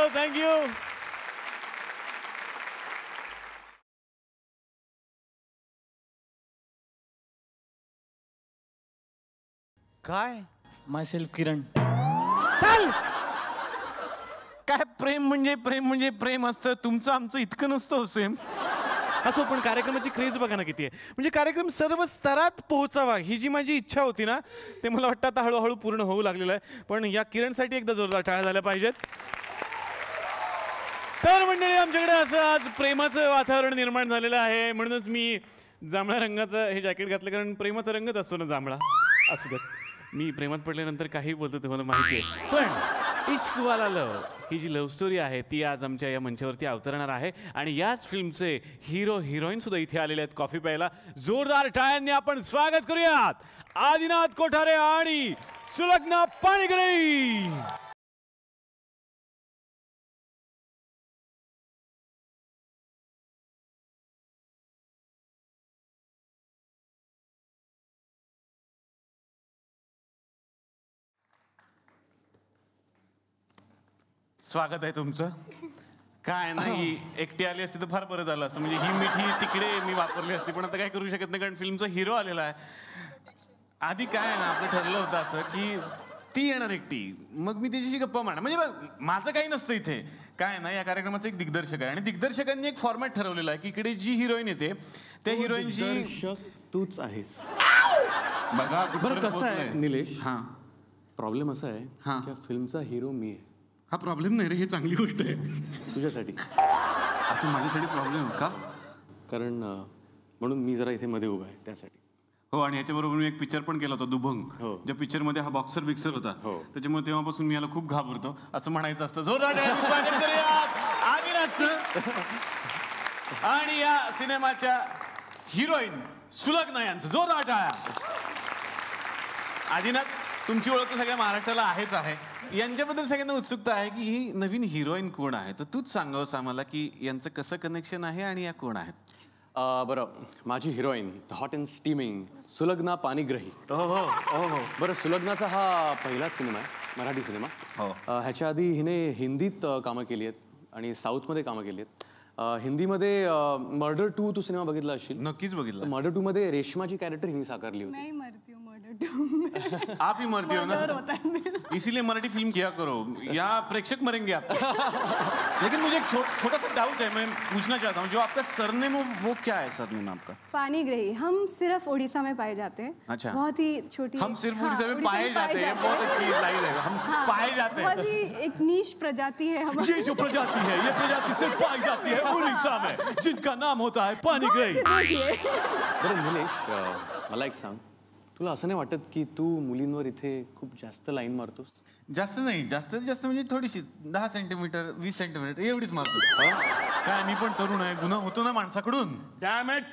Jadhav, thank you. काय माय self किरण. चल. काय प्रेम म्हणजे प्रेम असतं, तुमचं आमचं इतकं नसतं सेम. असो, पण कार्यक्रमाची क्रेज बघा ना किती आहे. म्हणजे कार्यक्रम सर्व स्तरात पोहोचावा ही जी माझी इच्छा होती ना, ते मला वाटतं आता हळूहळू पूर्ण होऊ लागलेलं आहे. पण या किरणसाठी एकदा जोरदार टाळ्या झाल्या पाहिजेत. तर मंडळी, आमच्याकडे असं आज प्रेमाचं वातावरण निर्माण झालेलं आहे. म्हणूनच मी जांभळ्या रंगाचं हे जॅकेट घातलं, कारण प्रेमाचा रंगच असतो ना जांभळा. असू देत, मी प्रेमात पडल्यानंतर काही बोलतो तुम्हाला माहिती आहे. पण इश्क वाला लव ही जी लव्ह स्टोरी आहे ती आज आमच्या या मंचावरती अवतरणार आहे. आणि याच फिल्मचे हिरो हिरोईन सुद्धा इथे आलेले आहेत कॉफी प्यायला. जोरदार टाळ्यांनी आपण स्वागत करूयात आदिनाथ कोठारे आणि सुलग्ना पाणिग्रही. स्वागत आहे तुमचं. काय नाही, एकटी आली असती तर फार बरं झालं असतं. म्हणजे ही मिठी तिकडे मी वापरली असती, पण आता काय करू शकत नाही, कारण फिल्मचा हिरो आलेला आहे. आधी काय ना, आपलं ठरलं होतं असं की ती येणार एकटी, मग मी तिच्याशी गप्पा मारणार. म्हणजे माझं काही नसतं इथे. काय ना, या कार्यक्रमाचं एक दिग्दर्शक आहे आणि दिग्दर्शकांनी एक फॉर्मॅट ठरवलेला आहे की इकडे जी हिरोईन येते त्या हिरोईनची तूच आहेस. बघा बरं कसं आहे निलेश, हां प्रॉब्लेम असा आहे हां. त्या फिल्मचा हिरो मी आहे. हा प्रॉब्लेम नाही रे, ही चांगली गोष्ट आहे. तुझ्यासाठी. अच्छा, माझ्यासाठी प्रॉब्लेम का? कारण म्हणून मी जरा इथे मध्ये उभा आहे त्यासाठी. हो, आणि याच्याबरोबर मी एक पिक्चर पण केला होता दुभंग. हो. ज्या पिक्चरमध्ये हा बॉक्सर बिक्सर होता. हो. त्याच्यामुळे तेव्हापासून मी याला खूप घाबरतो असं म्हणायचं असतं. जोरदार टाळ्यांनी स्वागत करूयात आदिनाथचं आणि या सिनेमाच्या हिरोईन सुलग्ना यांचं. जोरदार टाळ्या. आदिनाथ, तुमची ओळख तर सगळ्या महाराष्ट्राला आहेच आहे. यांच्याबद्दल सगळ्यांना उत्सुकता आहे की ही नवीन हिरोईन कोण आहे, तर तूच सांगावंस आम्हाला की यांचं कसं कनेक्शन आहे आणि या कोण आहेत. बरं, माझी heroine hot and steaming Sulagna Panigrahi. हो हो हो हो. बरं, सुलग्नाचा हा पहिलाच सिनेमा आहे, मराठी सिनेमा. हो. ह्याच्या आधी हिने हिंदीत कामं केली आहेत आणि साऊथमध्ये कामं केली आहेत. हिंदीमध्ये मर्डर 2 तू सिनेमा बघितला असशील. नक्कीच बघितलं. मर्डर 2 मध्ये रेशमाची कॅरेक्टर हिने साकारली होती. नहीं मरती हूँ मर्डर 2 आप ही मरती हो मर्डर ना, होता है मेरा. इसीलिए मराठी फिल्म किया करो, यहाँ प्रेक्षक मरेंगे आप. लेकिन मुझे एक छोटा सा डाउट है, मैं पूछना चाहता हूँ, जो आपका सरनेम वो क्या है सरनेम आपका? पाणिग्रही. हम सिर्फ उड़ीसा में पाए जाते हैं. अच्छा. बहुत ही छोटी. हम सिर्फ हाँ, उड़ीसा में पाए जाते हैं. बहुत अच्छी लाइन है. हम हाँ, पाए जाते बहुत हैं. ही एक नीश प्रजाति है हमारी. ये जो प्रजाति है, ये प्रजाति सिर्फ पाई जाती है उड़ीसा में, जिनका नाम होता है पाणिग्रही. बरं निलेश, मला एक सांग, तुला असं नाही वाटत की तू मुलींवर इथे खूप जास्त लाईन मारतोस? जास्त नाही, जास्तीत जास्त म्हणजे थोडीशी 10 सेंटीमीटर 20 सेंटीमीटर एवढीच मारतो. काय, मी पण तरुण आहे, गुन्हा होतो ना माणसाकडून. Dam it.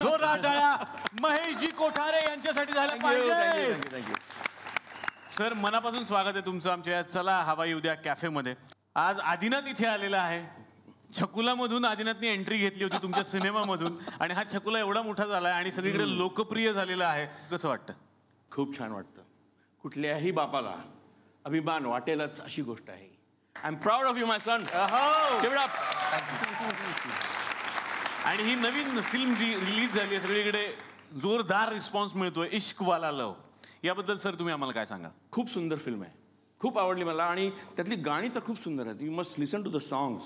जोरदार टाळ्या महेशजी कोठारे यांच्यासाठी झाल्या पाहिजे. सर, मनापासून स्वागत आहे तुमचं आमच्या या चला हवा येऊ द्या कॅफेमध्ये. आज आदिनाथ इथे आलेला आहे. छकुलामधून आदिनाथने एंट्री घेतली होती तुमच्या सिनेमामधून, आणि हा छकुला एवढा मोठा झाला आहे आणि सगळीकडे लोकप्रिय झालेला आहे. कसं वाटतं? खूप छान वाटतं. कुठल्याही बापाला अभिमान वाटेलच अशी गोष्ट आहे. I am proud of you my son. आणि ही नवीन फिल्म जी रिलीज झाली आहे सगळीकडे जोरदार रिस्पॉन्स मिळतोय, इश्क वाला लव, याबद्दल सर तुम्ही आम्हाला काय सांगा? खूप सुंदर फिल्म आहे, खूप आवडली मला, आणि त्यातली गाणी तर खूप सुंदर आहेत. You must listen to the songs.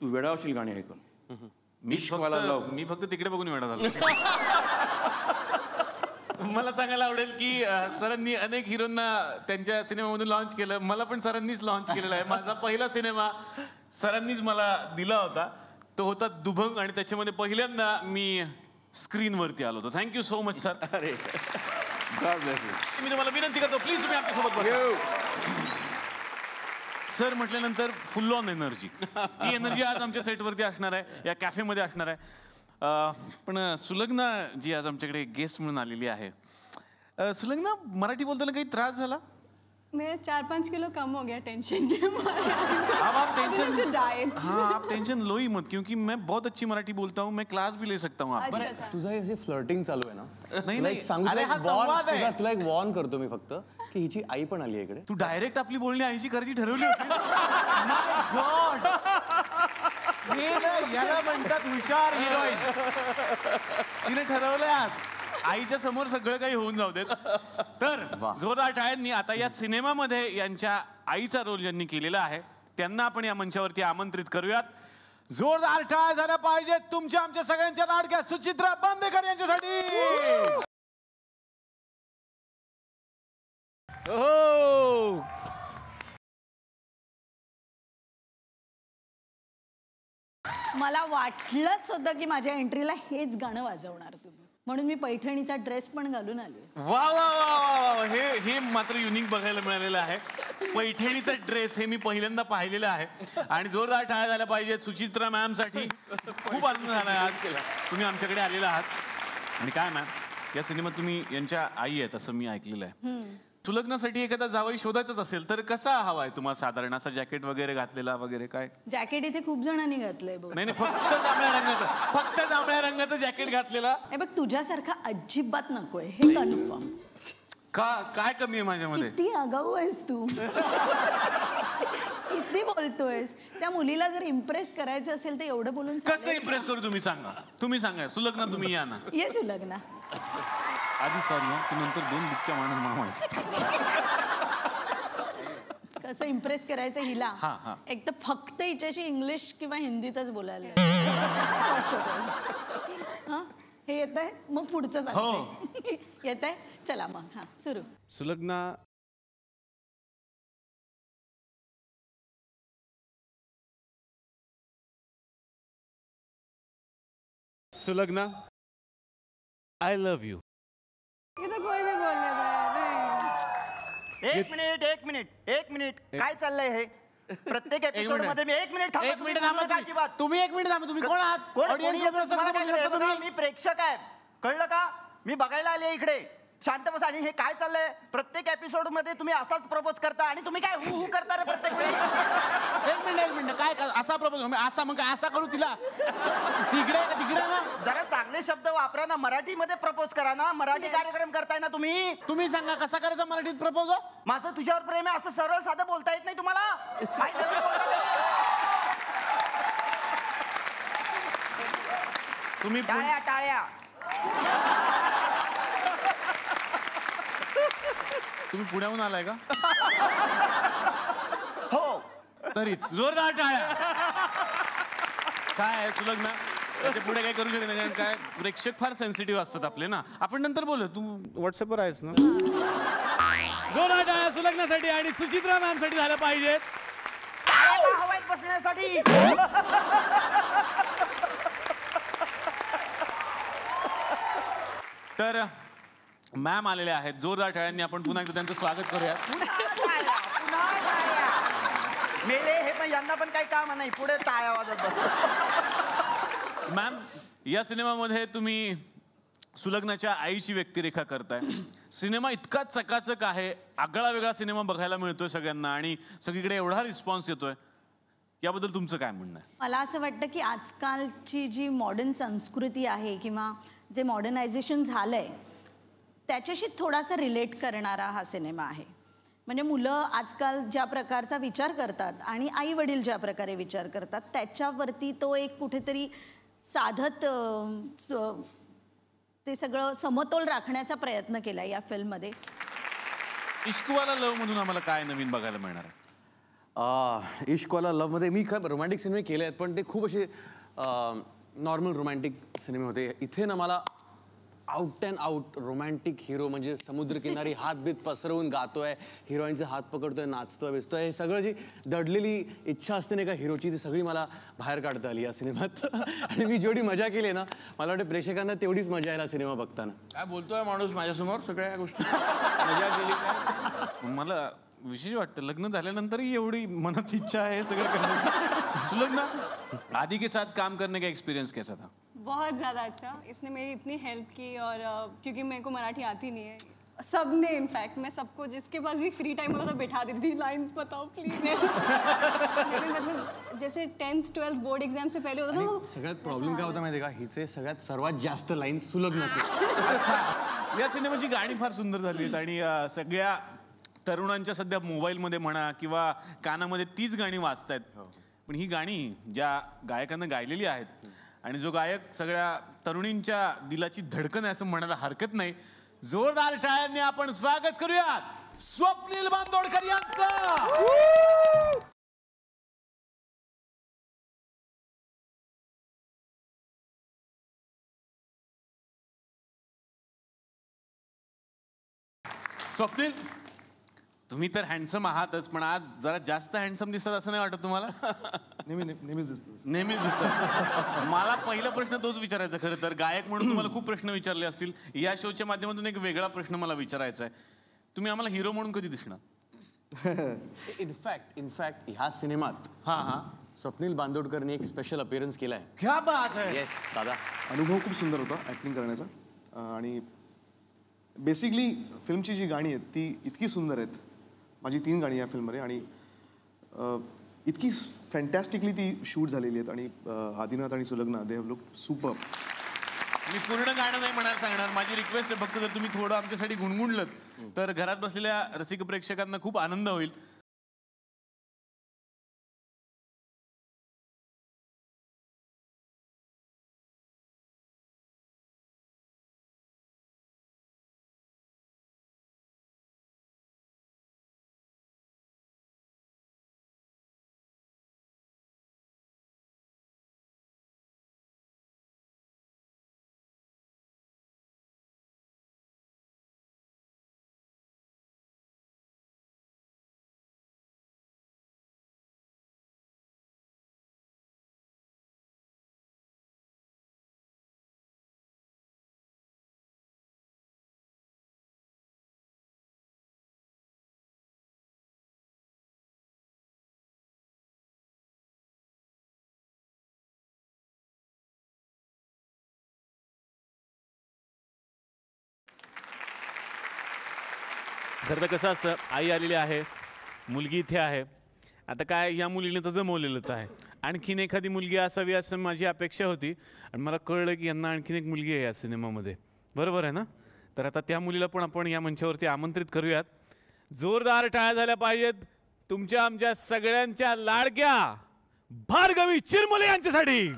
तू वेडावशील गाणी ऐकून. इश्क वाला लव. मी फक्त तिकडे बघून वेडा झालो. मला सांगायला आवडेल की सरांनी अनेक हिरोंना त्यांच्या सिनेमामधून लॉन्च केलं. मला पण सरांनीच लॉन्च केलेला आहे. माझा पहिला सिनेमा सरांनीच मला दिला होता, तो होता दुभंग, आणि त्याच्यामध्ये पहिल्यांदा मी स्क्रीनवरती आलो होतो. Thank you so much sir. अरे मी तुम्हाला विनंती करतो, प्लीज तुम्ही आमच्यासोबत बसा. सर म्हटल्यानंतर फुल ऑन एनर्जी. ही एनर्जी आज आमच्या सेटवरती असणार आहे, या कॅफेमध्ये असणार आहे. पण सुलग्ना जी आज आमच्याकडे गेस्ट म्हणून आलेली आहे, सुलग्ना, मराठी बोलताना काही त्रास झाला? मेरा 4-5 किलो कम हो गया टेंशन के मारे। अब आप टेंशन डाइट। हाँ आप टेंशन लो ही मत, क्योंकि मैं बहुत अच्छी मराठी बोलता हूँ, मैं क्लास भी ले सकता हूँ आप अच्छा। तुझं हे अशी फ्लर्टिंग चालू आहे ना? नाही, तुला एक सांगू, अरे हा संवाद आहे. तुला एक वॉर्न करतो मी फक्त, की हिची आई पण आली आहे इकडे. तू डायरेक्ट आपली बोलणी आईशी करायची ठरवली होती. My God. हे ना, याला म्हणतात हुशार हिरोईन. तिने ठरवलंय आज आईच्या समोर सगळं काही होऊन जाऊ देत. तर जोरदार टाळ्यांनी आता या सिनेमामध्ये यांच्या आईचा रोल ज्यांनी केलेला आहे त्यांना आपण या मंचावरती आमंत्रित करूयात. जोरदार टाळ्या झाल्या पाहिजेत तुमच्या आमच्या सगळ्यांच्या लाडक्या सुचित्रा बांदेकर यांच्यासाठी. हो मला वाटलंच होतं की माझ्या एंट्रीला हेच गाणं वाजवणार तुम्ही, म्हणून मी पैठणीचा ड्रेस पण घालून आले. वा वा वा वा वा, हे मात्र युनिक बघायला मिळालेलं आहे. पैठणीचा ड्रेस हे मी पहिल्यांदा पाहिलेलं आहे. आणि जोरदार टाळ्या झाल्या पाहिजेत सुचित्रा मॅम साठी. खूप आनंद झाला आज तुम्ही आमच्याकडे आलेला आहात. आणि काय मॅम, या सिनेमात तुम्ही यांच्या आई आहेत असं मी ऐकलेलं आहे. सुलग्नासाठी एखादा जावई शोधायचाच असेल तर कसा हवाय तुम्हाला, साधारण असा जॅकेट वगैरे घातलेला वगैरे काय? जॅकेट इथे खूप जणांनी घातलंय बघ. नाही फक्त जांभळ्या रंगाचं जॅकेट घातलेला. हे बघ, तुझ्यासारखा अजिबात नकोय हे कन्फर्म. काय कमी आहे माझ्यामध्ये? किती आगाऊ आहेस तू. किती बोलतोयस. त्या मुलीला जर इम्प्रेस करायचं असेल तर एवढं बोलून कसं इम्प्रेस करू तुम्ही सांगा. सुलग्ना तुम्ही या ना. ये सुलग्ना. आधी सॉरी तू नंतर 2 बुक्क्या मामायचं. कसं इम्प्रेस करायचं हिला. हा. एक तर फक्त हिच्याशी इंग्लिश किंवा हिंदीतच बोलायला. हे येत आहे मग पुढचं सांगते. येत आहे चला मग. हा सुरू. Sulagna, Sulagna, I love you. ये तो कोई भी बोल लेता है. एक मिनिट काय चाललंय हे? प्रत्येक एपिसोड मध्ये मी 1 मिनिट तुम्ही 1 मिनिट थांबा. तुम्ही कोण आहात? मी प्रेक्षक आहे, कळलं का? मी बघायला आले इकडे. शांत बसा. आणि हे काय चाललंय? प्रत्येक एपिसोड मध्ये तुम्ही असाच प्रपोज करता आणि तुम्ही काय हू करता रे प्रत्येक वेळी? 1 मिनिट काय असा प्रपोज? असा मग असा करू तिला? तिकडे ना. जरा चांगले शब्द वापरा ना. मराठीमध्ये प्रपोज करा ना. मराठी कार्यक्रम करताय ना तुम्ही. तुम्ही सांगा कसा करायचा मराठीत प्रपोज? माझं तुझ्यावर प्रेम आहे असं सरळ साधं बोलता येत नाही तुम्हाला? तुम्ही टाळ्या. तुम्ही पुण्याहून आलाय का? हो. तरीच जोरदार टाळ्या. काय आहे सुलग्ना, त्याच्या पुढे काय करू शकत नाही, कारण काय प्रेक्षक फार सेन्सिटिव्ह असतात आपले ना. आपण नंतर बोलू. तू व्हॉट्सअपवर आहेस ना? जोरदार टाळ्या सुलग्नासाठी आणि सुचित्रा मॅम साठी झाल्या पाहिजेत. हवाईत बसण्यासाठी. तर मॅम आलेले आहेत. जोरदार टाळ्यांनी आपण पुन्हा एकदा त्यांचं स्वागत करूया. मेले हे पण, यांना पण काही काम नाही, पुढे टाळ्या वाजत बसतात. मॅम, या सिनेमामध्ये तुम्ही सुलग्नाच्या आईची व्यक्तिरेखा करताय. सिनेमा इतका चकाचक आहे, आगळा वेगळा सिनेमा बघायला मिळतोय सगळ्यांना आणि सगळीकडे एवढा रिस्पॉन्स येतोय. याबद्दल तुमचं काय म्हणणं आहे? मला असं वाटतं की आजकालची जी मॉडर्न संस्कृती आहे किंवा जे मॉडर्नायझेशन झालंय त्याच्याशी थोडासा रिलेट करणारा हा सिनेमा आहे. म्हणजे मुलं आजकाल ज्या प्रकारचा विचार करतात आणि आई वडील ज्या प्रकारे विचार करतात त्याच्यावरती तो एक कुठेतरी साधत ते सगळं समतोल राखण्याचा प्रयत्न केला या फिल्ममध्ये. इश्कवाला लव म्हणून आम्हाला काय नवीन बघायला मिळणार आहे? इश्कवाला लव्हमध्ये मी काय रोमॅन्टिक सिनेमे केले आहेत, पण ते खूप असे नॉर्मल रोमॅन्टिक सिनेमे होते. इथे ना मला out and out romantic hero, म्हणजे समुद्रकिनारी हातबीत पसरवून गातोय, हिरोईनचे हात पकडतोय, नाचतोय, बेचतोय, हे सगळं जी दडलेली इच्छा असते ना एका हिरोची, ती सगळी मला बाहेर काढता आली या सिनेमात. आणि मी जेवढी मजा केली ना, मला वाटतं प्रेक्षकांना तेवढीच मजा यायला सिनेमा बघताना. काय बोलतोय माणूस माझ्यासमोर सगळ्या गोष्टी. मजा केली काय? मला विशेष वाटतं लग्न झाल्यानंतरही एवढी मनात इच्छा है सगळं करने। सुलग्ना, आदि के साथ काम करने का एक्सपीरियंस कैसा था? बहुत ज़्यादा अच्छा। इसने मेरी इतनी हेल्प की और क्योंकि मेरे को मराठी आती नहीं है, सबने इनफैक्ट मैं सबको जिसके पास भी फ्री टाइम होता था बैठा देती थी लाइंस बताओ प्लीज मतलब जैसे 10th 12th बोर्ड एग्जाम से पहले होता था वो सगळ्यात प्रॉब्लेम काय होता माहिती का हिचे सर्वात जास्त लाईन सुलग्नाचे. या सिनेमाची गाणी फार सुंदर झाली आहेत आणि सगळ्या तरुणांच्या सध्या मोबाईलमध्ये म्हणा किंवा कानामध्ये तीच गाणी वाजतायत. पण ही गाणी ज्या गायकांना गायलेली आहेत आणि जो गायक सगळ्या तरुणींच्या दिलाची धडकन आहे असं म्हणायला हरकत नाही. जोरदार टाळ्यांनी आपण स्वागत करूयात स्वप्नील बांदोडकर यांचं. स्वप्नील, तुम्ही तर हँडसम आहातच, पण आज जरा जास्त हँडसम दिसतात असं नाही वाटत तुम्हाला? नेहमीच दिसतो. नेहमीच दिसतात. मला पहिला प्रश्न तोच विचारायचा. खरं तर गायक म्हणून तुम्हाला खूप प्रश्न विचारले असतील. या शोच्या माध्यमातून एक वेगळा प्रश्न मला विचारायचा आहे. तुम्ही आम्हाला हिरो म्हणून कधी दिसणार? इनफॅक्ट ह्या सिनेमात हां स्वप्नील बांदोडकरनी एक स्पेशल अपीअरन्स केलाय. क्या बात है. येस दादा. अनुभव खूप सुंदर होता ॲक्टिंग करण्याचा. आणि बेसिकली फिल्मची जी गाणी आहेत ती इतकी सुंदर आहेत. माझी 3 गाणी या फिल्ममध्ये आणि इतकी फॅन्टॅस्टिकली ती शूट झालेली आहेत. आणि आदिनाथ आणि Sulagna they have look super. मी पूर्ण गाणं नाही म्हणायला सांगणार. माझी रिक्वेस्ट आहे फक्त जर तुम्ही थोडं आमच्यासाठी गुणगुणलं तर घरात बसलेल्या रसिक प्रेक्षकांना खूप आनंद होईल. खरं तर कसं असतं, आई आलेली आहे, मुलगी इथे आहे. आता काय या मुलीने तर जमवलेलंच आहे. आणखीन एखादी मुलगी असावी असं माझी अपेक्षा होती आणि मला कळलं की यांना आणखीन एक मुलगी आहे या सिनेमामध्ये. बरोबर आहे ना? तर आता त्या मुलीला पण आपण या मंचावरती आमंत्रित करूयात. जोरदार टाळ्या झाल्या पाहिजेत तुमच्या आमच्या सगळ्यांच्या लाडक्या भार्गवी चिरमुले यांच्यासाठी.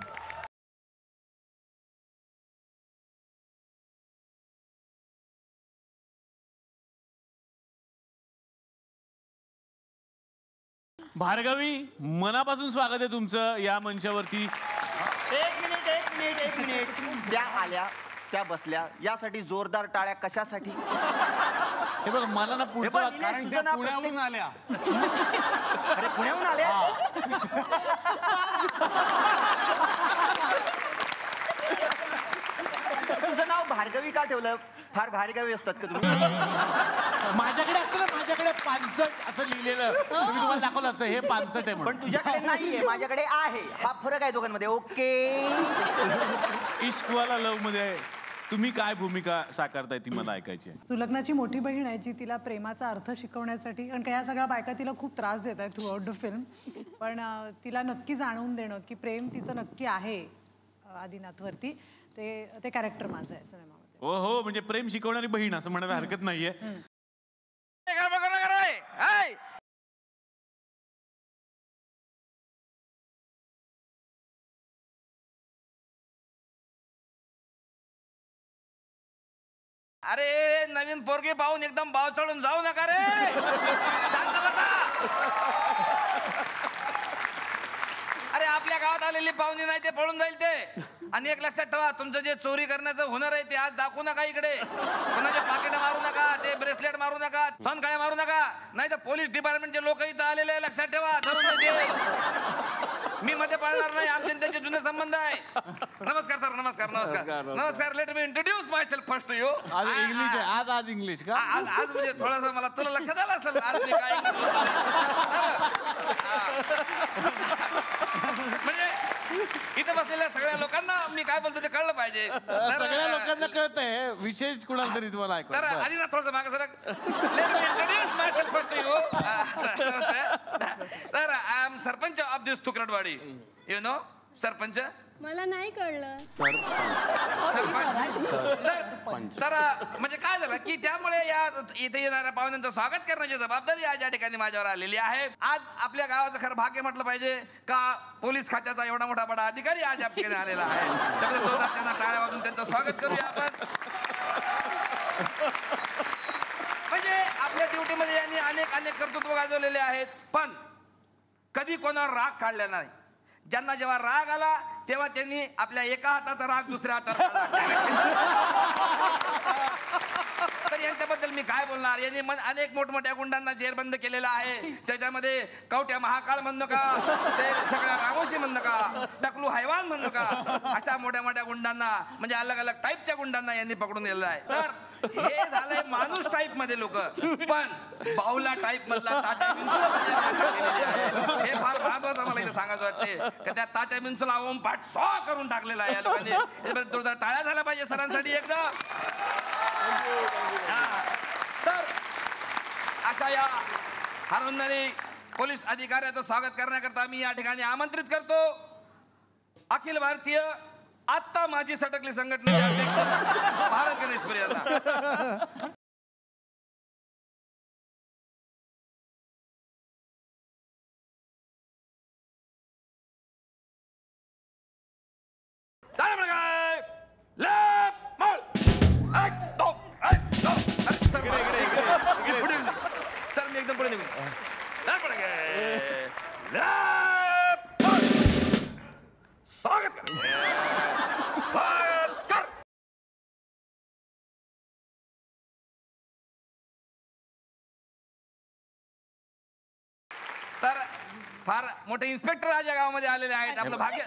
भार्गवी, मनापासून स्वागत आहे तुमचं या मंचावरती. एक मिनिट त्या आल्या त्या बसल्या यासाठी जोरदार टाळ्या कशासाठी? हे बघ मला ना पुढचं हे बघ, कारण तुझं त्या नाव पुण्याहून आल्या. अरे पुण्याहून आल्या? तुझं नाव भार्गवी का ठेवलं? फार भार्गवी असतात का तुम्ही? माझ्याकडे असतं ना, माझ्याकडे पानसट असं लिहिलेलं तुम्ही तुम्हाला दाखवलं असतं हे पानसट आहे म्हणून. पण तुझ्याकडे नाहीये, माझ्याकडे आहे. हा फरक आहे दोघांमध्ये. ओके. इश्कवाला लव मध्ये तुम्ही काय भूमिका साकारताय ती मला ऐकायची आहे. सुलग्नाची मोठी बहीण आहे जी तिला प्रेमाचा अर्थ शिकवण्यासाठी, कारण या सगळ्या बायका तिला खूप त्रास देत आहेत थ्रू आउट द फिल्म, पण तिला नक्की जाणवून देणं की प्रेम तिचं नक्की आहे आदिनाथवरती, ते कॅरेक्टर माझं आहे सिनेमामध्ये. हो, म्हणजे प्रेम शिकवणारी बहीण असं म्हणायला हरकत नाहीये. अरे नवीन पोरगी पाहून एकदम भाव चढून जाऊ नका रे. शांत बसा. अरे आपल्या गावात आलेली पाहुणी नाही ते पळून जाईल ते. आणि एक लक्षात ठेवा, तुमचं जे चोरी करण्याचं हुनर आहे ते आज दाखवू नका इकडे. कोणाचे पाकिट मारू नका, ते ब्रेसलेट मारू नका, सनकाळ्या मारू नका, नाही तर पोलीस डिपार्टमेंटचे लोक इथं आलेले आहे, लक्षात ठेवा. धरून मी मध्ये पळणार नाही, आमचे त्यांचे जुने संबंध आहे. नमस्कार सर. नमस्कार. Let me introduce myself first to you. आज इंग्लिश आहे. आज इंग्लिश का? आज म्हणजे थोडासा मला तुला लक्षात आलं असेल आज मी काय म्हणजे इथं बसलेल्या सगळ्या लोकांना मी काय बोलतो ते कळलं पाहिजे. सगळ्या लोकांना कळतंय, विशेष कुणाला तरी तुम्हाला ऐकू. तर आधी ना थोडंसं मागं सरक. Let me introduce myself first to you. तर I am sarpanch of this Tukadwadi. You know sarpanch. मला नाही कळलं. तर म्हणजे काय झालं की त्यामुळे या इथे येणाऱ्या पाहुण्यांचं स्वागत करण्याची जबाबदारी आज या ठिकाणी माझ्यावर आलेली आहे. आज आपल्या गावाचं खरं भाग्य म्हटलं पाहिजे का पोलीस खात्याचा एवढा मोठा बडा अधिकारी आज या ठिकाणी आलेला आहे. त्यामुळे जोरदार त्यांना टाळ्या वाजून त्यांचं स्वागत करूया आपण. म्हणजे आपल्या ड्युटीमध्ये यांनी अनेक कर्तृत्व गाजवलेले आहेत, पण कधी कोणावर राग काढला नाही. ज्यांना जेव्हा राग आला तेव्हा त्यांनी आपल्या एका हाताचा राग दुसऱ्या हातावर तर यांच्याबद्दल मी काय बोलणार. यांनी अनेक मोठमोठ्या गुंडांना जेरबंद केलेला आहे. त्याच्यामध्ये कवट्या महाकाळ म्हणू का, ते सगळ्या रामोशी म्हणू का, टकलू हैवान म्हणू का, अशा मोठ्या मोठ्या गुंडांना म्हणजे अलग अलग टाईपच्या गुंडांना यांनी पकडून नेलेलं आहे. तर हे झालंय माणूस टाईप मध्ये लोक, पण बाहुला टाईप मधला तात्या बिंचूला हे फार महत्वाचं मला इथे सांगायचं वाटते का त्या तात्या बिंचूला ओम पाठ करून टाकलेला आहे या लोकांनी. जोरदार टाळ्या झाल्या पाहिजे सरांसाठी एकदा. तर अशा या हरवणारी पोलीस अधिकाऱ्याचं स्वागत करण्याकरता मी या ठिकाणी आमंत्रित करतो अखिल भारतीय आत्ता माझी सटकली संघटनेचे अध्यक्ष भारत गणेशपुरी यांना. सर मी एकदम पुढे निघून स्वागत कर. तर फार मोठे इन्स्पेक्टर आज या गावामध्ये आलेले आहेत. आपलं भाग्य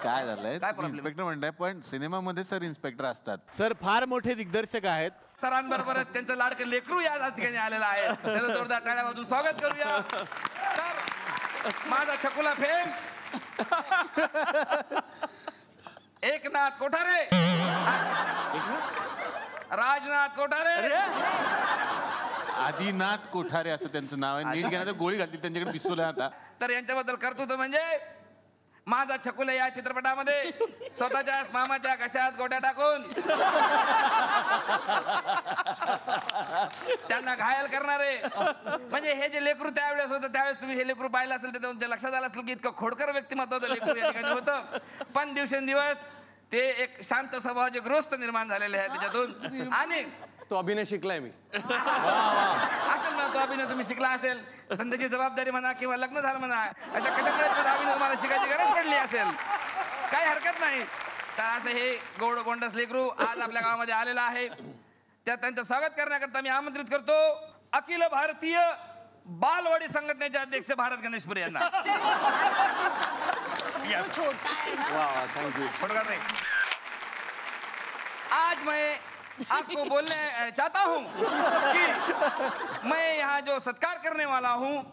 काय झालंय, काय problem? इन्स्पेक्टर म्हणताय पण सिनेमामध्ये सर इन्स्पेक्टर असतात. सर फार मोठे दिग्दर्शक आहेत. सरांबरोबरच त्यांचं लाडकं लेकरू या ठिकाणी आलेलं आहे. त्याला जोरदार टाळ्या वाजून स्वागत करूया. तर माझा छकुला फेम एकनाथ कोठारे, राजनाथ कोठारे, आदिनाथ कोठारे असं त्यांचं नाव आहे. नीट घेण्यात गोळी घातली त्यांच्याकडे पिस्तूल आहे आता. तर यांच्याबद्दल कर्तृत्व म्हणजे माझा छकुला या चित्रपटामध्ये स्वतःच्या मामाच्या कशात गोट्या टाकून त्यांना घायल करणारे. म्हणजे हे जे लेकरू त्यावेळेस होतं त्यावेळेस तुम्ही हे लेकरू पाहिलं असेल तर तुमच्या लक्षात आलं असेल की इतकं खोडकर व्यक्तिमत्वाचं लेकरू या ठिकाणी होतं. पण दिवसेंदिवस ते एक शांत स्वभावाचे गृहस्थ निर्माण झालेले आहे त्याच्यातून. आणि तो अभिनय शिकलाय मी. असेल ना तो अभिनय तुम्ही शिकला असेल, धंद्याची जबाबदारी म्हणा किंवा लग्न झालं म्हणा, अशा कशामुळे अभिनय तुम्हाला शिकायची गरज पडली असेल, काही हरकत नाही. तर असं हे गोंडस लेकरू आज आपल्या गावामध्ये आलेला आहे. त्यांचं स्वागत करण्याकरता मी आमंत्रित करतो अखिल भारतीय बालवाडी संघटनेचे अध्यक्ष भारत गणेशपुरी यांना. आज मैं आपको बोलने चाहता हूँ कि मैं यहाँ जो सत्कार करने वाला हूँ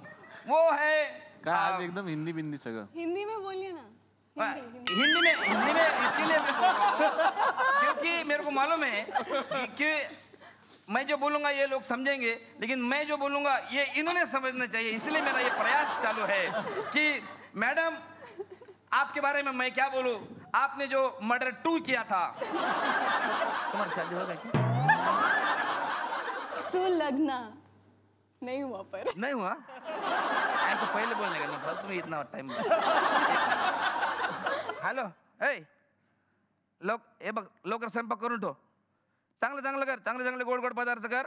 वो है काय आज एकदम हिंदी बिंदी सगळं. हिंदी में बोलिए ना. हिंदी में इसीलिए क्योंकि मेरे को मालूम है कि मैं जो बोलूंगा ये लोग समझेंगे, लेकिन मैं जो बोलूंगा ये इन्होंने समझना चाहिए. इसलिए मेरा ये प्रयास चालू है कि मैडम आपके बारे में मैं क्या बोलूं. आपने जो मर्डर 2 किया था. तुम्हारी शादी हो गई क्या? सुलग्ना नहीं हुआ पर. नहीं हुआ. ऐसा पहले बोलने का ना, तुम्हें इतना टाइम. हॅलो ए हे बघ लवकर स्वयंपाक करून ठेव. चांगलं चांगलं कर, चांगले चांगले गोड गोड पदार्थ कर.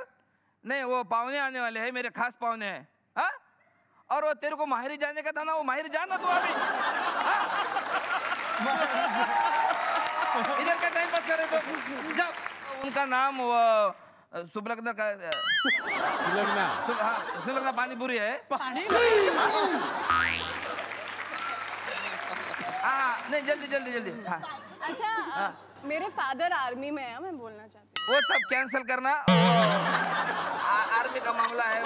नहीं वो पाहुणे आने वाले हैं, मेरे खास पाहुणे हैं. हाँ और वो तेरे को माहिरी जाने का था ना, वो माहिरी जाना तू अभी. इधर का टाइम पास कर रहे तो जब उनका नाम सुलग्ना का सुलग्ना पानीपुरी है. हाँ नहीं जल्दी जल्दी जल्दी. हाँ अच्छा मेरे फादर आर्मी में है, मैं बोलना चाहती हूँ. वो सब कैंसिल करना. आर्मी का मामला है,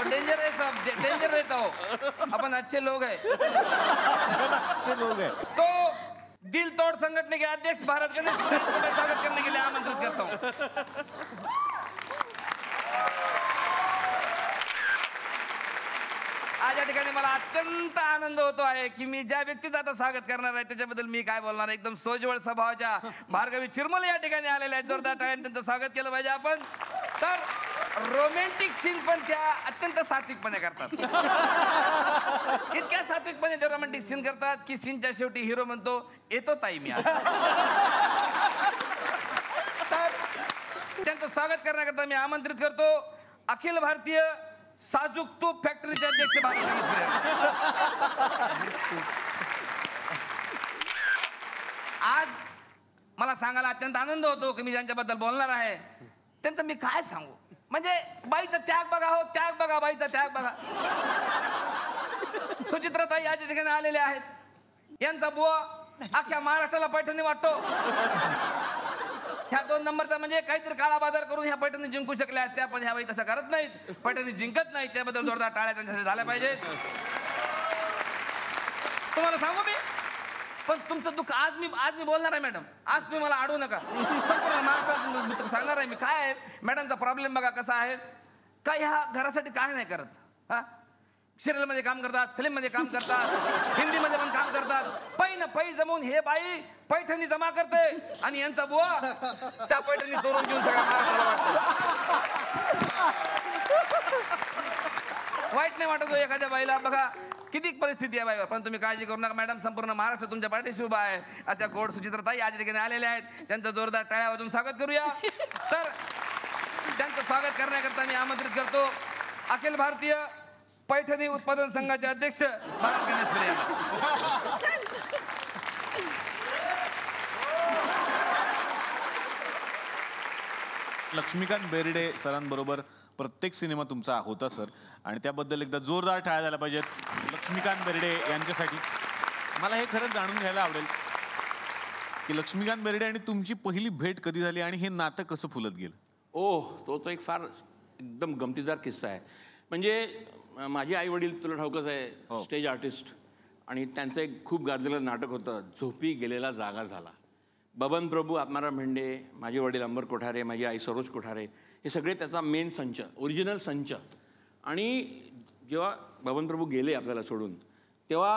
डेंजर है सब, डेंजर रहता हो. अपन अच्छे लोग है. अच्छे लोग है. तो दिल तोड़ संगठन के अध्यक्ष भारत गणेश को मैं स्वागत करने के लिए आमंत्रित करता हूँ. आज या ठिकाणी मला अत्यंत आनंद होतो आहे की मी ज्या व्यक्तीचं आता स्वागत करणार आहे त्याच्याबद्दल मी काय बोलणार आहे. एकदम सोजवळ स्वभावाच्या भार्गवी चिरमले या ठिकाणी आलेल्या आहेत. जोरदार टाळ्यांनी त्यांचं स्वागत केलं पाहिजे आपण. तर रोमॅन्टिक सीन पण त्या अत्यंत सात्विकपणे करतात. इतक्या सात्विकपणे ते रोमॅन्टिक सीन करतात की सीनच्या शेवटी हिरो म्हणतो येतो ताई मी आज. तर त्यांचं स्वागत करण्याकरता मी आमंत्रित करतो अखिल भारतीय साजूक तूप फॅक्टरीचे अध्यक्ष भारत गणेश बिर्याणी. आज मला सांगायला अत्यंत आनंद होतो की मी ज्यांच्याबद्दल बोलणार आहे त्यांचं मी काय सांगू. म्हणजे बाईचा त्याग बघा, हो त्याग बघा, बाईचा त्याग बघा. सुचित्राताई या ठिकाणी आलेल्या आहेत. यांचा बुवा अख्ख्या महाराष्ट्राला पैठणी वाटतो. ह्या 2 नंबरचा म्हणजे काहीतरी काळा बाजार करून ह्या पैठणी जिंकू शकल्या असत्या, पण ह्या बाई तसं करत नाहीत. पैठणी जिंकत नाही. त्याबद्दल जोरदार टाळ्या त्यांच्यासाठी झाल्या पाहिजेत. तुम्हाला सांगू मी, पण तुमचं दुःख आज मी बोलणार आहे मॅडम. आज तुम्ही मला अडवू नका. संपूर्ण महाराष्ट्रात सांगणार आहे मी. काय आहे मॅडमचा प्रॉब्लेम बघा कसा आहे. काय ह्या घरासाठी काय नाही करत. हा सिरियल मध्ये काम करतात, फिल्म मध्ये काम करतात, हिंदीमध्ये पण काम करतात. पै न पै जमवून हे बाई पैठणी जमा करते आणि यांचा बुवा त्या पैठणी चोरून घेऊन सगळ्या महाराष्ट्राला वाटतो. वाईट नाही वाटत एखाद्या बाईला. बघा किती परिस्थिती आहे बाईवर, पण तुम्ही काळजी करू नका मॅडम. संपूर्ण महाराष्ट्र तुमच्या पाठीशी उभा आहे. अशा गोड सुचित्राताई आज ठिकाणी आलेल्या आहेत. त्यांचं जोरदार टाळ्या वाजवून स्वागत करूया. तर त्यांचं स्वागत करण्याकरता मी आमंत्रित करतो अखिल भारतीय पैठणी उत्पादन संघाचे अध्यक्ष भारत गणेश बिर्याणी. लक्ष्मीकांत बेर्डे सरांबरोबर प्रत्येक सिनेमा तुमचा होता सर, आणि त्याबद्दल एकदा जोरदार टाळ्या झाल्या पाहिजेत लक्ष्मीकांत बेर्डे यांच्यासाठी. मला हे खरंच जाणून घ्यायला आवडेल की लक्ष्मीकांत बेर्डे आणि तुमची पहिली भेट कधी झाली आणि हे नातं कसं फुलत गेलं. तो एक फार एकदम गमतीदार किस्सा आहे. म्हणजे माझे आई वडील तुला ठाऊकच आहे स्टेज आर्टिस्ट, आणि त्यांचं एक खूप गाजलेलं नाटक होतं झोपी गेलेला जागा झाला. बबन प्रभू, आत्माराम भेंडे, माझे वडील अंबर कोठारे, माझी आई सरोज कोठारे, हे सगळे त्याचा मेन संच, ओरिजिनल संच. आणि जेव्हा बबन प्रभू गेले आपल्याला सोडून, तेव्हा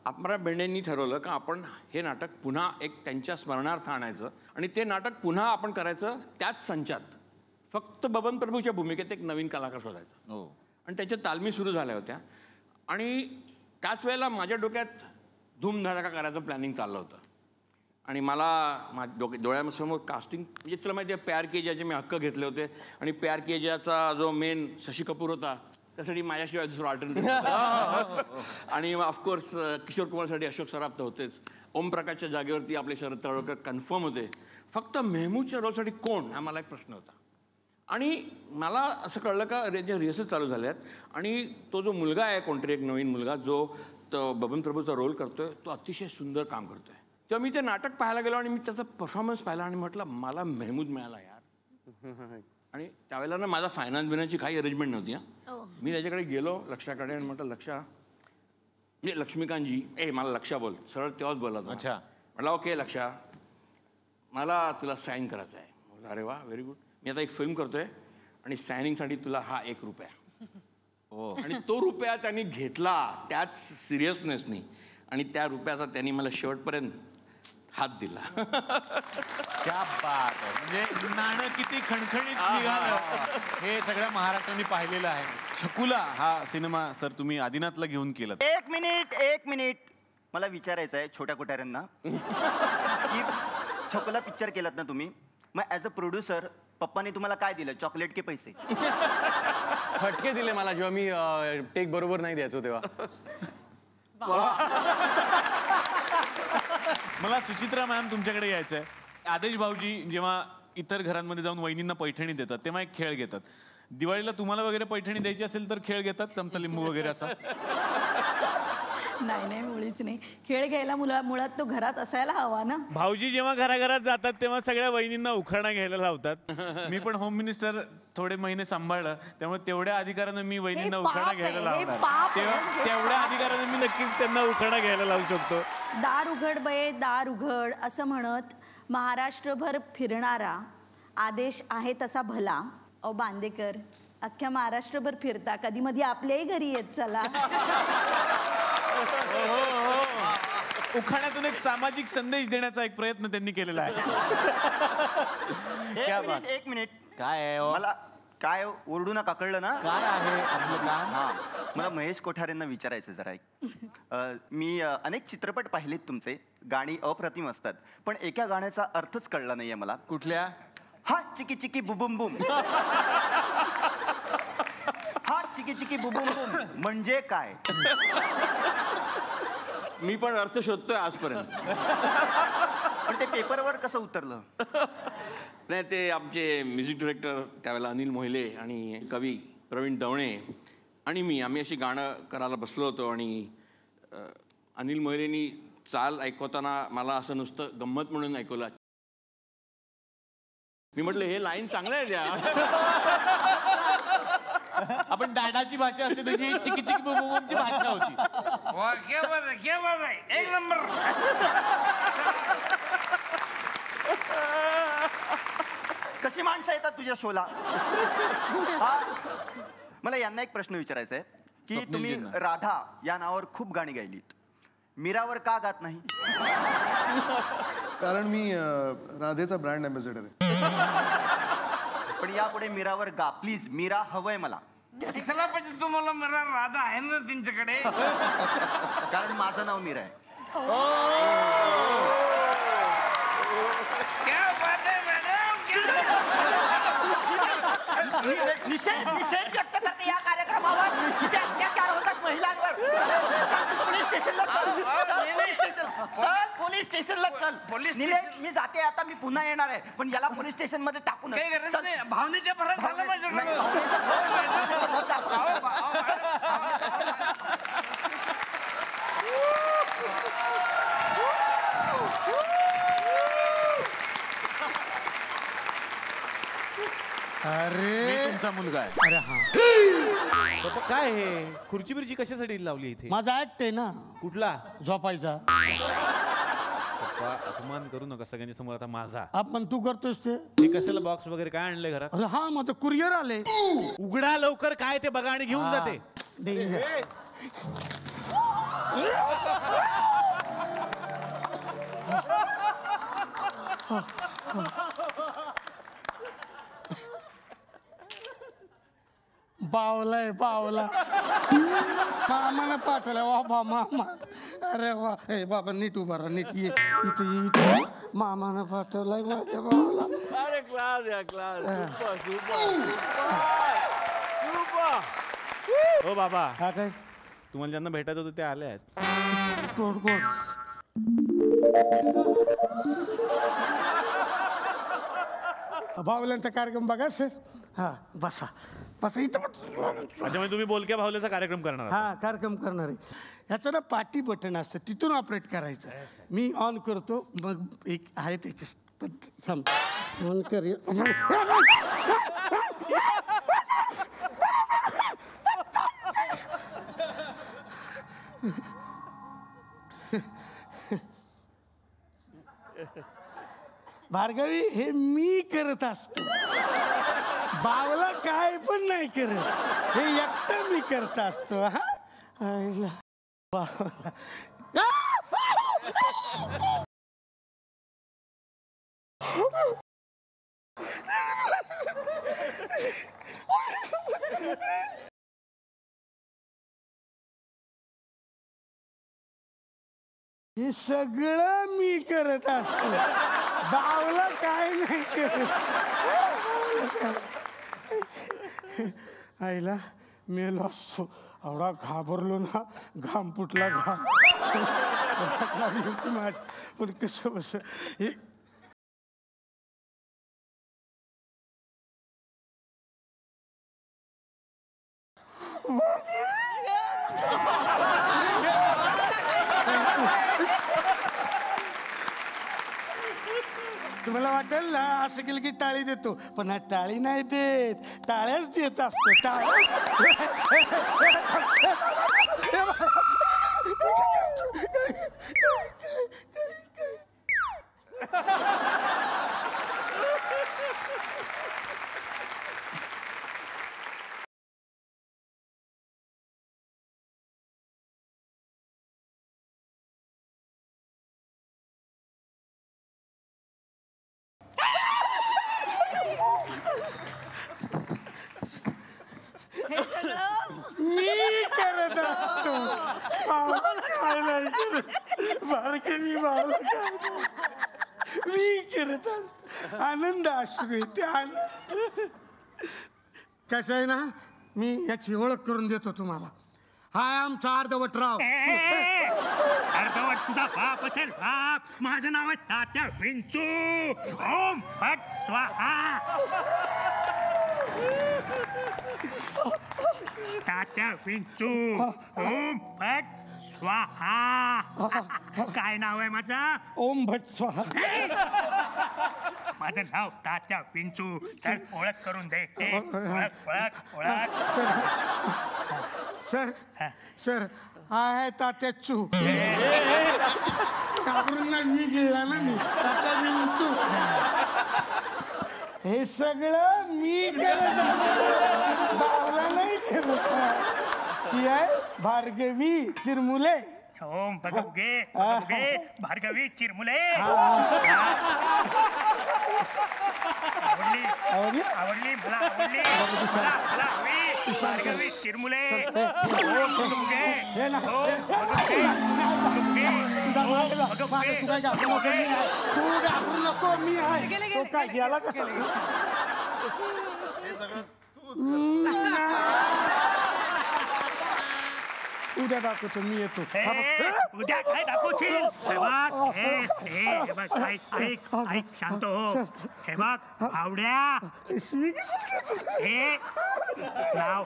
आत्माराम भेंडेंनी ठरवलं का आपण हे नाटक पुन्हा एक त्यांच्या स्मरणार्थ आणायचं आणि ते नाटक पुन्हा आपण करायचं त्याच संचात. फक्त बबन प्रभूच्या भूमिकेत एक नवीन कलाकार शोधायचा. आणि त्याच्या तालमी सुरू झाल्या होत्या. आणि त्याच वेळेला माझ्या डोक्यात धूमधडाका करायचं प्लॅनिंग चाललं होतं. आणि मला डोळ्यासमोर कास्टिंग, म्हणजे तुला माहिती आहे प्यार किया मी हक्क घेतले होते, आणि प्यार कियाचा जो मेन शशी कपूर होता त्यासाठी माझ्याशिवाय दुसरं अल्टरनेटिव्ह. आणि ऑफकोर्स किशोर कुमारसाठी अशोक सराफ तर होतेच. ओमप्रकाशच्या जागेवरती आपले शरद तळवकर कन्फर्म होते. फक्त मेहमूदच्या रोलसाठी कोण, हा मला एक प्रश्न होता. आणि मला असं कळलं का रिहर्सल चालू झाल्यात आणि तो जो मुलगा आहे कोणतरी एक नवीन मुलगा जो तो बबन प्रभूचा रोल करतोय तो अतिशय सुंदर काम करतोय. तेव्हा मी ते नाटक पाहायला गेलो आणि मी त्याचा परफॉर्मन्स पाहिला आणि म्हटलं मला मेहमूद मिळाला यार. आणि त्यावेळेला ना माझा फायनान्स बिनाची काही अरेंजमेंट नव्हती. हां मी त्याच्याकडे गेलो लक्षाकडे आणि म्हटलं लक्षा, म्हणजे लक्ष्मीकांतजी मला लक्षा बोल, सरळ तेव्हाच बोलला. अच्छा म्हटलं ओके लक्षा, मला तुला साईन करायचं आहे. अरे वा व्हेरी गुड. मी आता एक फिल्म करतोय आणि सायनिंगसाठी तुला हा ₹1. आणि तो रुपया त्यांनी घेतला त्याच सिरियसनेसनी, आणि त्या रुपयाचा त्यांनी मला शेवटपर्यंत हात दिला. क्या बात आहे. म्हणजे नाणं किती खणखणीत निघालं हे सगळ्या महाराष्ट्राने पाहिलेलं आहे. छकुला हा सिनेमा सर तुम्ही आदिनाथला घेऊन केलं. एक मिनिट मला विचारायचं आहे छोट्या कोठाऱ्यांना की छकुला पिक्चर केलात ना तुम्ही, मग ॲज अ प्रोड्युसर पप्पाने तुम्हाला काय दिलं, चॉकलेट के पैसे? फटके दिले मला जेव्हा मी टेक बरोबर नाही द्यायचो तेव्हा. मला सुचित्रा मॅम तुमच्याकडे यायचं आहे. आदेश भाऊजी जेव्हा इतर घरांमध्ये जाऊन वहिनींना पैठणी देतात तेव्हा एक खेळ घेतात. दिवाळीला तुम्हाला वगैरे पैठणी द्यायची असेल तर खेळ घेतात, चमचा लिंबू वगैरे असा? नाही मुळीच नाही. खेळ घ्यायला मुळात तो घरात असायला हवा ना. भाऊजी जेव्हा घराघरात जातात तेव्हा सगळ्या वहिनींना उखाणा घ्यायला लावतात. मी पण होम मिनिस्टर थोडे महिने सांभाळलं, त्यामुळे तेवढ्या अधिकारानं मी वहिनींना हे उखाणा पाप घ्यायला आहे, हे लावणार. पाप आहे, हे तेवढ्या पाप. अधिकारानं मी नक्कीच त्यांना उखाणा घ्यायला लावू शकतो. दार उघड बये दार उघड असं म्हणत महाराष्ट्रभर फिरणारा आदेश आहे तसा भला. अहो बांदेकर, अख्ख्या महाराष्ट्रभर फिरता, कधी मधी आपल्याही घरी येत चला. उखाण्यातून एक सामाजिक संदेश देण्याचा एक प्रयत्न त्यांनी केलेला आहे. एक मिनिट काय आहे हो? मला काय ओरडू नका, कळलं ना? काय आहे आपलं काम? हा, मला महेश कोठारेंना विचारायचं जरा एक. मी अनेक चित्रपट पाहिलेत तुमचे, गाणी अप्रतिम असतात, पण एका गाण्याचा अर्थच कळला नाहीये मला. कुठल्या? हा चिकी चिकी बुबुम बुम. हा चिकी चिकी बुबुम बुम म्हणजे काय? मी पण अर्थ शोधतोय आजपर्यंत. पण ते पेपरवर कसं उतरलं? नाही, ते आमचे म्युझिक डिरेक्टर त्यावेळेला अनिल मोहिले आणि कवी प्रवीण दवणे आणि मी, आम्ही अशी गाणं करायला बसलो होतो आणि अनिल मोहिलेनी चाल ऐकवताना मला असं नुसतं गंमत म्हणून ऐकवलं. मी म्हटलं हे लाईन चांगलं आहे द्या. आपण दादाची भाषा असते तशी चिकी चिकी बुबुमची भाषा होती. एक नंबर. कशी माणसं येतात तुझ्या शोला? मला यांना एक प्रश्न विचारायचा आहे की तुम्ही राधा या नावावर खूप गाणी गायलीत, मीरावर का गात नाही? कारण मी राधेचा ब्रँड अँबॅसेडर आहे. पण यापुढे मीरावर गा प्लीज. मीरा हवंय मला. कशाला पाहिजे तुम्हाला? मला राधा आहे ना त्यांच्याकडे. कारण माझं नाव मीरा आहे. क्या बात आहे मॅडम, निषेध व्यक्त करते या कार्यक्रमावर. निश्चित अत्याचार होतात महिलांवर. पोलीस स्टेशनला चल. पोलीस स्टेशनला चल. निलेश, मी जाते आता, मी पुन्हा येणार आहे, पण याला पोलीस स्टेशन मध्ये टाकू नये. काही गरज नाही, भावनेच्या भरात झालं माझ्या. मी तुमचा मुलगा आहे. अरे हा, बाबा, काय हे खुर्ची बिर्ची कशासाठी लावली इथे? माझा ऍक्ट आहे ना कुठला? झोपायचा. पप्पा, अपमान करू नका सगळ्यांच्या समोर. आता माझा आपण तू करतोस ते. हे कशाला बॉक्स वगैरे काय आणलंय घरात? अरे हा, माझं कुरिअर आले. उघडा लवकर, काय ते बघा आणि घेऊन जाते. डेंजर. बावलाय बावला. मामानं पाठवलं. वा बा मामा. अरे वा. ए बाबा नीट उभा राहा, नीट ये इथे ये इथे. मामानं पाठवलाय माझ्या भावाला. अरे क्लास या क्लास. हो बाबा, हा काय? तुम्हाला ज्यांना भेटायचं होतं ते आले आहेत. कोण कोण? बावल्यांचा कार्यक्रम बघा सर. हा बसा बसा इथं. त्याच्यामुळे तुम्ही बोलक्या भावल्याचा कार्यक्रम करणार आहात. हा कार्यक्रम करणार आहे. ह्याचं ना पार्टी बटन असतं, तिथून ऑपरेट करायचं. मी ऑन करतो, मग एक आहे त्याची पद्धत. थांब ऑन कर. भार्गवी, हे मी करत असतो. बावला काय पण नाही करत. हे एकटं मी करत असतो. हा आईला बावला. हे सगळं मी करत असतो. बावला काय नाही करत. आईला मेलो असतो. एवढा घाबरलो ना, घाम फुटला. घाम लागली होती माझी. पण कसं बस हे तुम्हाला वाटेल ना असं केलं की टाळी देतो, पण हा टाळी नाही देत, टाळ्याच देत असतो. हे सगळं मी करत असतो. भावला काय नाही करत, भार्गवी भावला काय नाही. मी करत असतो. आनंद अश्रू येते, आनंद. कसं आहे ना, मी याची ओळख करून देतो तुम्हाला. हा आमचा अर्धवटराव. अर्धवट तुझा बाप असेल बाप. माझं नाव आहे तात्या विंचू. ओम फट स्वाहा. तात्या विंचू. ओम फट स्वाहा. काय नाव आहे माझं? ओम भट स्वाहा. माझं नाव तात्या विंचू. चल ओळख करून दे. ओळख ओळख ओळख. सर सर आहे तात्या चू. घाबरून ना मी गेला ना, मी तात्या विंचू. हे सगळं मी करत बावला नाही करत. ती आहे भार्गवी चिरमुले. ओम भगवगे भार्गवी चिरमुले. आवडली आवडली मला आवडली. मला हवी भार्गवी चिरमुले. ओम भगवगे तू घाबरू नको, मी आहे. तो काय गेला कसा? उद्या दाखवतो, मी येतो. उद्या काय दाखवशील? हे बघ ऐक शांत हो. हे बघ आवड्या. हे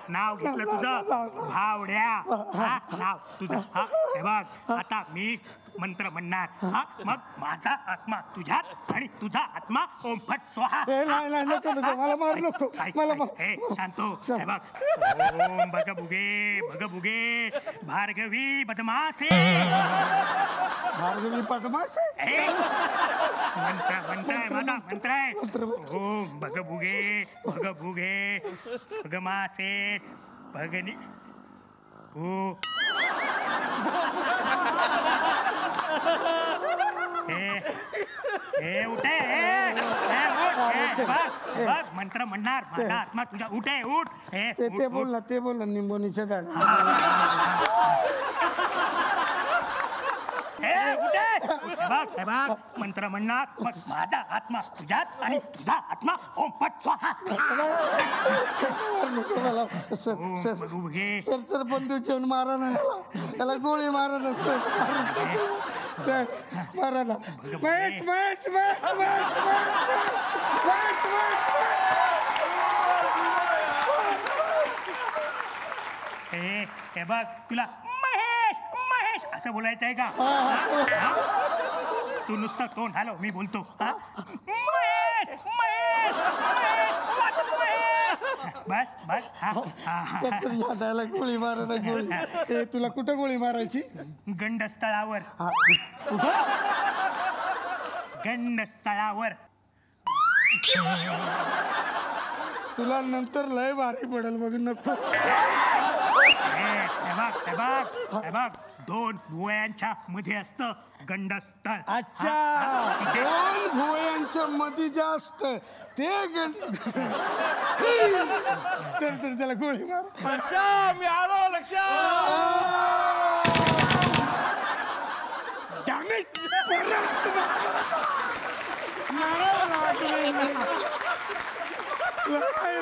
नाव घेतलं तुझं भावड्या. नाव तुझं. हे बघ आता मी मंत्र म्हणणार. मग माझा आत्मा तुझ्यात आणि तुझा आत्मा ओम फट स्वाहा. मला मारू नको. शांत हो. हे बघ ओम भगभुगे भार्गवी बदमासे. भार्गवी बदमासे मंत्र आहे माझा. मंत्र आहे ओम भगभुगे भगमासे भगनी. हो हे उठे. बघ मंत्र म्हणणार. माझा आत्मा तुझा. उठे उठ. ते बोल ना निंबोनीच्या झाड. बघ मंत्र म्हणणार. मग माझा आत्मा तुझ्यात आणि तुझा आत्मा ओम फट स्वाहा. सर बंदूक घेऊन मारा ना त्याला, गोळी मारा ना सर. मारा ना. हे बघ तुला महेश असं बोलायचं आहे का? तू नुसतं तोंड हलव, मी बोलतो. महेश बस. त्याला गोळी मारा ना, गोळी. तुला कुठं गोळी मारायची? गंडस्थळावर. गंडस्थळावर. तुला नंतर लय भारी पडेल बघ. नको. हे बघ 2 भुवयांच्या मध्ये असतं गंडस्थळ. अच्छा, 2 भुवयांच्या मध्ये जास्त ते तर त्याला गोळी मार. मी आलो. लक्ष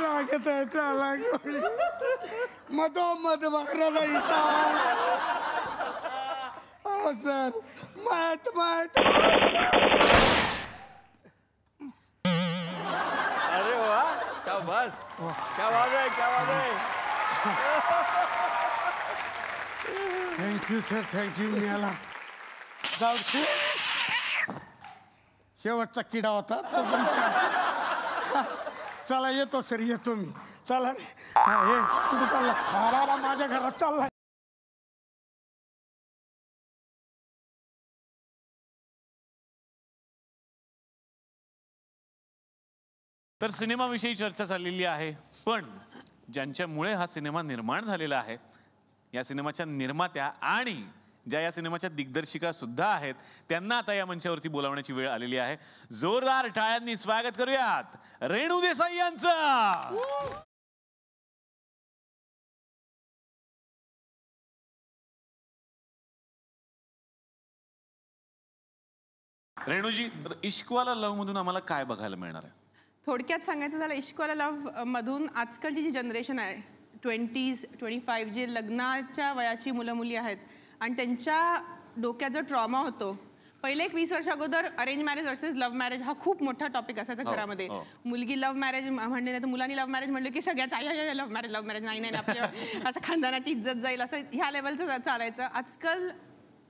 लागत आहे त्याला गोळी. मधोमध मारायला येतात. हो सर. माहित अरे वा, क्या बस, क्या बात है. Thank you sir, thank you. मिळाला. जाऊ शेवटचा किडा होता तो पण छान. चला येतो सर, येतो मी. चला रे. हे कुठे चालला? अरे माझ्या घरात चालला. तर सिनेमाविषयी चर्चा चाललेली आहे, पण ज्यांच्यामुळे हा सिनेमा निर्माण झालेला आहे, या सिनेमाच्या निर्मात्या आणि ज्या या सिनेमाच्या दिग्दर्शिका सुद्धा आहेत, त्यांना आता या मंचावरती बोलावण्याची वेळ आलेली आहे. जोरदार टाळ्यांनी स्वागत करूयात रेणू देसाई यांचं. रेणूजी, इश्कवाला लव मधून आम्हाला काय बघायला मिळणार आहे? थोडक्यात सांगायचं झालं, इश्कवाला लव्ह मधून आजकालची जी जनरेशन आहे 20s 25 जे लग्नाच्या वयाची मुलं मुली आहेत आणि त्यांच्या डोक्यात जो ट्रॉमा होतो, पहिले एक 20 वर्ष अगोदर arrange marriage versus love marriage हा खूप मोठा टॉपिक असायचा घरामध्ये. मुलगी लव्ह मॅरेज म्हणले नाही तर मुलांनी लव्ह मॅरेज म्हणलं की सगळ्याच आई लव्ह मॅरेज नाही नाही आपल्या असं खानदानाची इज्जत जाईल असं ह्या लेवलचं चालायचं. आजकाल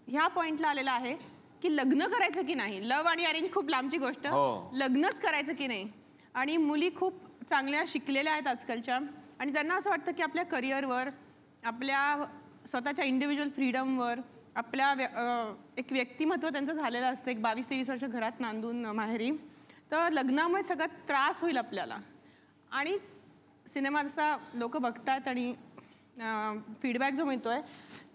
ह्या पॉईंटला आलेला आहे की लग्न करायचं की नाही. लव्ह आणि अरेंज खूप लांबची गोष्ट, लग्नच करायचं की नाही. आणि मुली खूप चांगल्या शिकलेल्या आहेत आजकालच्या आणि त्यांना असं वाटतं की आपल्या करिअरवर, आपल्या स्वतःच्या इंडिव्हिज्युअल फ्रीडमवर, आपल्या एक व्यक्तिमत्व त्यांचं झालेलं असतं. एक 22-23 वर्ष घरात नांदून माहेरी, तर लग्नामुळे सगळा त्रास होईल आपल्याला. आणि सिनेमा जसा लोक बघतात आणि फीडबॅक जो मिळतोय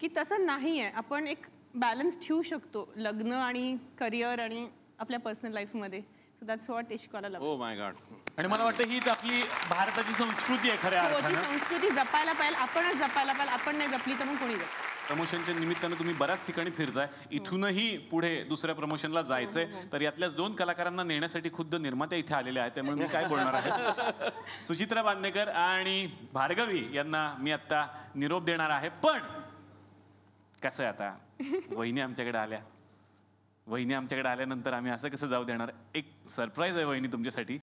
की तसं नाही आहे. आपण एक बॅलन्स ठेवू शकतो लग्न आणि करिअर आणि आपल्या पर्सनल लाईफमध्ये. So that's what Ishqwala love. Oh my God. आणि मला वाटतं हीच आपली भारताची संस्कृती आहे खऱ्या अर्थानं. संस्कृती जपायला पाहिजे, आपणच जपायला पाहिजे. आपण नाही जपली तर मग कोणी जप. प्रमोशनच्या निमित्तानं तुम्ही बऱ्याच ठिकाणी फिरताय, इथूनही पुढे दुसऱ्या प्रमोशनला जायचंय, तर यातल्याच 2 कलाकारांना नेण्यासाठी खुद्द निर्मात्या इथे आलेल्या आहेत, त्यामुळे मी काय बोलणार आहे. सुचित्रा बांदेकर आणि भार्गवी यांना मी आता निरोप देणार आहे. पण कसं आहे, आता वहिनी आमच्याकडे आल्यानंतर आम्ही असं कसं जाऊ देणार. एक सरप्राईज आहे वहिनी तुमच्यासाठी.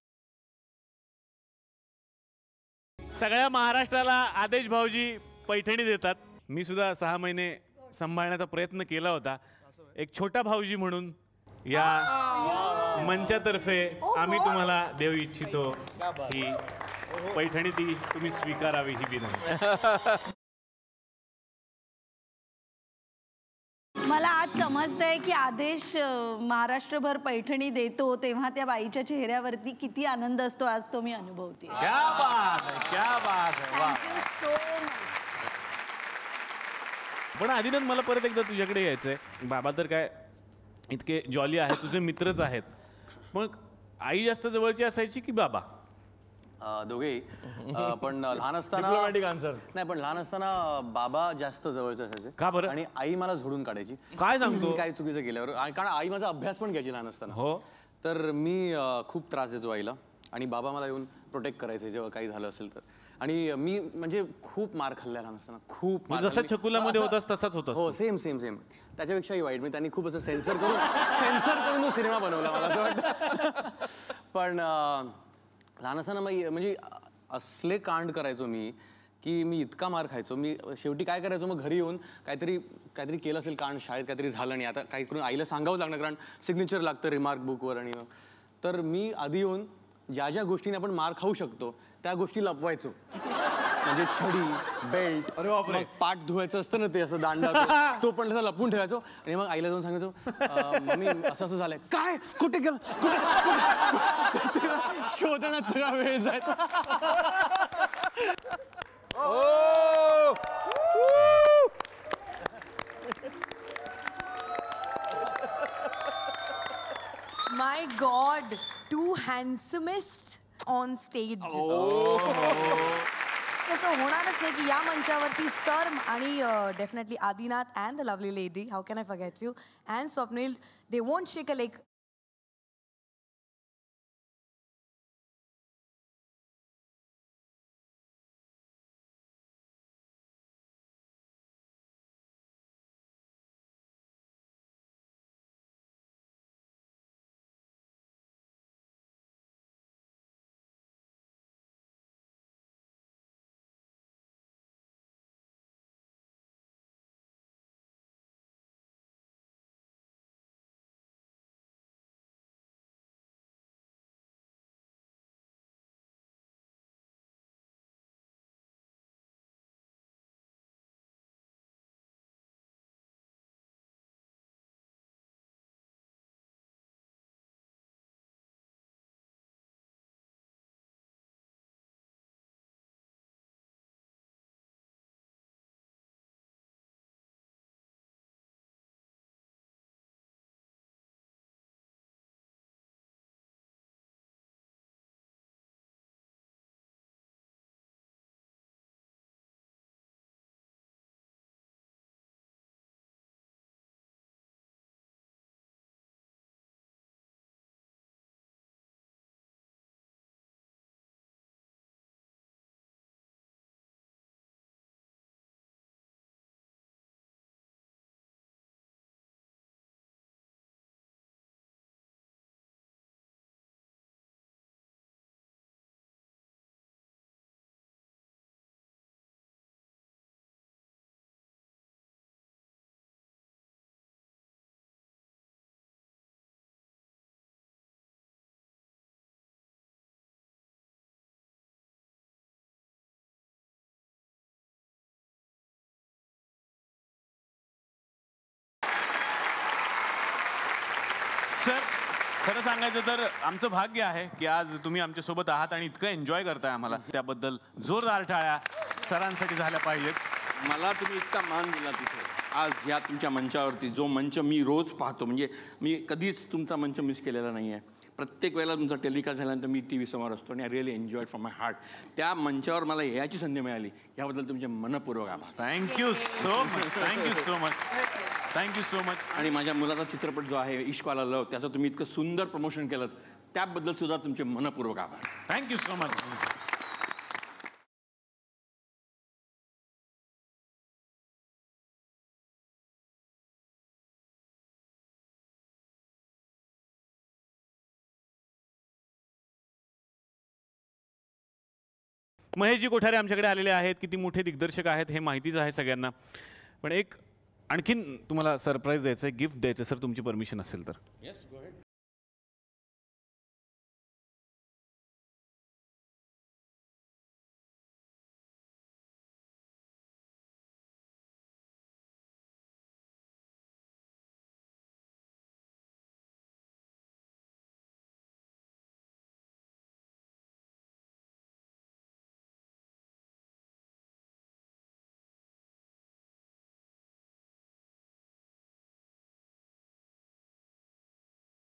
सगळ्या महाराष्ट्राला आदेश भाऊजी पैठणी देतात. मी सुद्धा 6 महिने सांभाळण्याचा प्रयत्न केला होता. एक छोटा भाऊजी म्हणून या मंचातर्फे आम्ही तुम्हाला देऊ इच्छितो ही पैठणी, ती तुम्ही स्वीकारावी ही विनंती. मला आज समजतंय की आदेश महाराष्ट्रभर पैठणी देतो तेव्हा त्या बाईच्या चेहऱ्यावरती किती आनंद असतो, आज तो मी अनुभवते. क्या बात है. So much. पण आदिनाथ, मला परत एकदा तुझ्याकडे यायचंय. बाबा तर काय इतके जॉली आहेत, तुझे मित्रच आहेत, मग आई जास्त जवळची असायची की बाबा? दोघेही. पण लहान असताना नाही, पण लहान असताना बाबा जास्त जवळचे असायचे. का बरं? आणि आई मला झोडून काढायची. काय सांगतो? काही चुकीचं केल्यावर. कारण आई माझा अभ्यास पण घ्यायची लहान असताना. हो. तर मी खूप त्रास द्यायचो आईला आणि बाबा मला येऊन प्रोटेक्ट करायचे जेव्हा काही झालं असेल तर. आणि मी म्हणजे खूप मार खाल्ला लहान असताना, खूप मार. जसा छकुलामध्ये होतास तसाच होता. हो, सेम. त्याच्यापेक्षाही वाईट. मी त्यांनी खूप असं सेन्सर करून तो सिनेमा बनवला मला असं वाटतं. पण लहान असताना म्हणजे असले कांड करायचो मी की मी इतका मार खायचो. मी शेवटी काय करायचो, मग घरी येऊन काहीतरी केलं असेल कांड, शाळेत काहीतरी झालं नाही, आता काही करून आईला सांगावं लागणार कारण सिग्नेचर लागतं रिमार्क बुकवर. आणि तर मी आधी येऊन ज्या गोष्टीने आपण मार खाऊ शकतो त्या गोष्टी लपवायचो. म्हणजे छडी, बेल्ट, मग पाठ धुवायचं असतं ना ते असं दांडा, तो पण तसा लपवून ठेवायचो. आणि मग आईला जाऊन सांगायचो, मम्मी असं झालंय. काय, कुठे गेलं, कुठे शोधण्यात सगळा वेळ जायचा. My God, 2 handsomest on stage. तसं होणारच नाही की या मंचावरती सर आणि definitely Adinath and the lovely lady, how can I forget you, and Swapnil, they won't shake a leg sir खरं सांगायचं तर आमचं भाग्य आहे की आज तुम्ही आमच्यासोबत आहात आणि इतकं एन्जॉय करताय आम्हाला. त्याबद्दल जोरदार टाळ्या सरांसाठी झाल्या पाहिजेत. मला तुम्ही इतका मान दिला तिथे आज ह्या तुमच्या मंचावरती, जो मंच मी रोज पाहतो. म्हणजे मी कधीच तुमचा मंच मिस केलेला नाही आहे. प्रत्येक वेळेला तुमचा टेलिकास्ट झाल्यानंतर मी टी व्ही समोर असतो आणि I really enjoy from my heart. त्या मंचावर मला याची संधी मिळाली याबद्दल तुमचे मनपूर्वक आभार. Thank you so much. Thank you so much. Thank you so much. आणि माझ्या मुलाचा चित्रपट जो आहे इश्कवाला लव, त्याचं तुम्ही इतकं सुंदर प्रमोशन केलं त्याबद्दल सुद्धा तुमचे मनपूर्वक आभार. Thank you so much. महेशजी कोठारे आमच्याकडे आलेले आहेत. किती मोठे दिग्दर्शक आहेत हे माहितीच आहे सगळ्यांना. पण एक आणखीन तुम्हाला सरप्राईज द्यायचं आहे, गिफ्ट द्यायचं सर, तुमची परमिशन असेल तर.